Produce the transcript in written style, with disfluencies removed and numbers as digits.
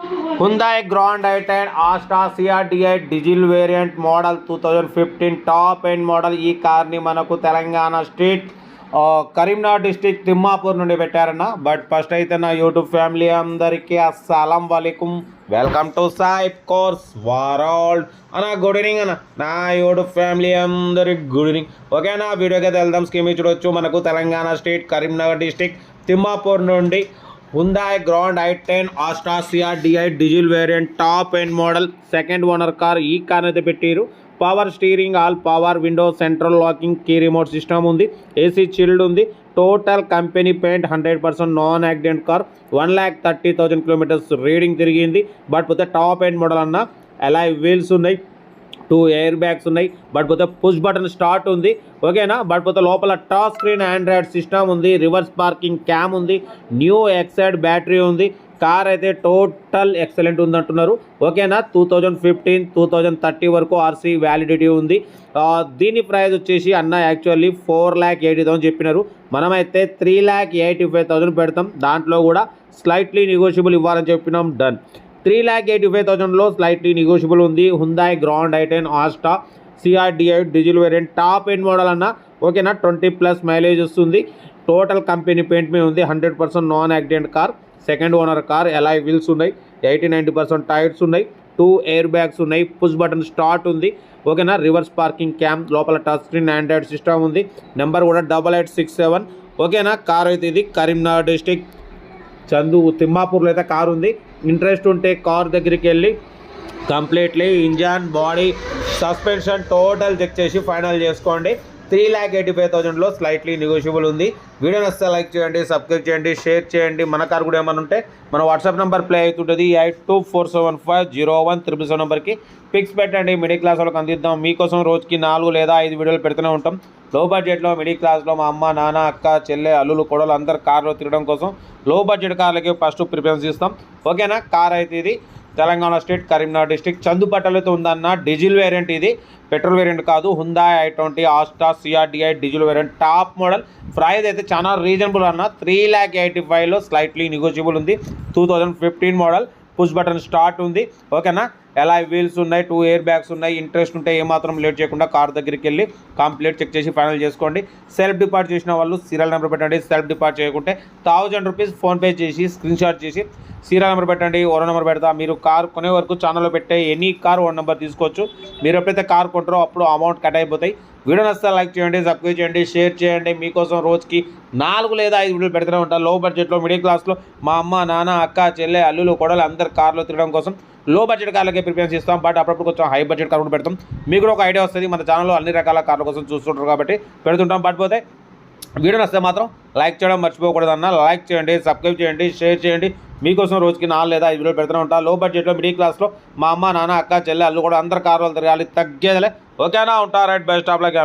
Hyundai Grand i10 Astra CRDI diesel variant model 2015 top end model. ఈ కార్ని మనకు Telangana state Karimnagar district Thimmapur నుండి పెట్టారన్న. But first అయితే నా యూట్యూబ్ ఫ్యామిలీ అందరికీ అస్సలం వాలేకుమ్, welcome to Saib cars world అన్న. గుడ్ ఈవినింగ్ అన్న, నా యూట్యూబ్ ఫ్యామిలీ అందరికి గుడ్ ఈవినింగ్. ఓకేనా, వీడియోకి అయితే వెళ్దాం. స్కీమ్ చూడొచ్చు. మనకు తెలంగాణ స్టేట్ కరీంనగర్ డిస్టిక్ తిమ్మాపూర్ నుండి Hyundai Grand i10 Astra CRDI diesel variant top end model second owner car. ఈ కార్ అయితే పెట్టారు. Power steering, all power window, central locking, key remote system ఉంది, ఏసీ చిల్డ్ ఉంది. Total company paint, 100% non accident car. 1,30,000 kilometres reading తిరిగింది. But పోతే top end model అన్న. Alloy wheels ఉన్నాయి, 2 air bags ఉన్నాయి. బట్ పోతే పుష్ బటన్ స్టార్ట్ ఉంది. ఓకేనా. బట్ పోతే లోపల టచ్ స్క్రీన్ ఆండ్రాయిడ్ సిస్టమ్ ఉంది, రివర్స్ పార్కింగ్ క్యామ్ ఉంది, న్యూ ఎక్సైడ్ బ్యాటరీ ఉంది. కార్ అయితే టోటల్ ఎక్సలెంట్ ఉంది అంటున్నారు. ఓకేనా. 2015, 2030 వరకు ఆర్సీ వ్యాలిడిటీ ఉంది. దీని ప్రైస్ వచ్చేసి అన్న యాక్చువల్లీ 4,80,000 చెప్పినారు. మనమైతే 3,85,000 పెడతాం. దాంట్లో కూడా స్లైట్లీ నెగోషియబుల్ ఇవ్వాలని చెప్పినాం. డన్. 3,85,000లో స్లైట్లీ నెగోషియబుల్ ఉంది. Hyundai Grand i10 Astra CRDI diesel variant top end model అన్న. ఓకేనా. 20+ మైలేజ్ వస్తుంది. టోటల్ కంపెనీ పెయింట్ మీద ఉంది. 100% non accident car, second owner car. Alloy wheels ఉన్నాయి, 80-90% టైర్స్ ఉన్నాయి, 2 ఎయిర్ బ్యాగ్స్ ఉన్నాయి, పుష్ బటన్ స్టార్ట్ ఉంది. ఓకేనా. రివర్స్ పార్కింగ్ క్యామ్, లోపల టచ్ స్క్రీన్ ఆండ్రాయిడ్ సిస్టమ్ ఉంది. నెంబర్ కూడా 8867. ఓకేనా. కార్ అయితే ఇది కరీంనగర్ డిస్టిక్ తిమ్మాపూర్లో అయితే కార్ ఉంది. ఇంట్రెస్ట్ ఉంటే కార్ దగ్గరికి వెళ్ళి completely engine, body, suspension total check చేసి ఫైనల్ చేసుకోండి. 3,85,000లో స్లైట్లీ నెగోషియబుల్ ఉంది. వీడియో నచ్చితే లైక్ చేయండి, సబ్స్క్రైబ్ చేయండి, షేర్ చేయండి. మన కార్ కూడా ఏమైనా ఉంటే మన వాట్సాప్ నెంబర్ ప్లే అవుతుంటుంది. 8247501777 నెంబర్కి పిక్స్ పెట్టండి. మిడిల్ క్లాస్ వాళ్ళకి అందిద్దాం. మీకోసం రోజుకి 4 లేదా 5 వీడియోలు పెడుతూనే ఉంటాం. లో బడ్జెట్లో మిడిల్ క్లాస్లో మా అమ్మ, నాన్న, అక్క, చెల్లె, అల్లులు, కొడలు అందరు కార్లో తిరగడం కోసం లో బడ్జెట్ కార్లకి ఫస్ట్ ప్రిఫరెన్స్ ఇస్తాం. ఓకేనా. కార్ అయితే ఇది తెలంగాణ స్టేట్ కరీంనగర్ డిస్టిక్ చందుపట్టలతో ఉందన్న. డీజిల్ వేరియంట్ ఇది, పెట్రోల్ వేరియంట్ కాదు. Hyundai i20 Astra CRDI diesel variant top model. Price అయితే చాలా రీజనబుల్ అన్న. 3,85,000లో స్లైట్లీ నెగోషియబుల్ ఉంది. 2015 మోడల్, పుష్ బటన్ స్టార్ట్ ఉంది. ఓకేనా. అలాయ్ వీల్స్ ఉన్నాయి, 2 ఎయిర్ బ్యాగ్స్ ఉన్నాయి. ఇంట్రెస్ట్ ఉంటే ఏమాత్రం లేట్ చేయకుండా కార్ దగ్గరికి వెళ్ళి కంప్లీట్ చెక్ చేసి ఫైనల్ చేసుకోండి. సెల్ఫ్ డిపార్ట్ చేసిన వాళ్ళు సీరియల్ నెంబర్ పెట్టండి. సెల్ఫ్ డిపార్ట్ చేయకుంటే 1,000 రూపీస్ ఫోన్పే చేసి స్క్రీన్ షాట్ చేసి సీరియల్ నెంబర్ పెట్టండి. ఓరో నెంబర్ పెడతా. మీరు కార్ కొనే వరకు ఛానల్లో పెట్టే ఎనీ కార్ ఓన్ నెంబర్ తీసుకోవచ్చు. మీరు ఎప్పుడైతే కార్ కొంటారో అప్పుడు అమౌంట్ కట్ అయిపోతాయి. వీడియో నచ్చితే లైక్ చేయండి, సబ్స్క్రైబ్ చేయండి, షేర్ చేయండి. మీకోసం రోజుకి 4 లేదా 5 వీడియోలు పెడుతూనే ఉంటారు. లో బడ్జెట్లో మిడిల్ క్లాస్లో మా అమ్మ, నాన్న, అక్క, చెల్లె, అల్లులు, కొడలు అందరు కార్లో తిరగడం కోసం లో బడ్జెట్ కార్లకే ప్రిఫరెన్స్ ఇస్తాం. బట్ అప్పుడప్పుడు కొంచెం హై బడ్జెట్ కార్ కూడా పెడతాం. మీకు కూడా ఒక ఐడియా వస్తుంది. మన ఛానల్లో అన్ని రకాల కార్ల కోసం చూస్తుంటారు కాబట్టి పెడుతుంటాం. బట్ పోతే వీడియో నచ్చితే మాత్రం లైక్ చేయడం మర్చిపోకూడదు అన్న. లైక్ చేయండి, సబ్స్క్రైబ్ చేయండి, షేర్ చేయండి. మీకోసం రోజుకి 4 లేదా 5 వీడియోలు పెడుతూనే ఉంటా. లో బడ్జెట్లో మిడిల్ క్లాస్లో మా అమ్మ, నాన్న, అక్క, చెల్లె, అల్లు కూడా అందరు కార్లు తిరగాలి, తగ్గేదిలే. ఓకేనా. ఉంటా. Right, best of luck.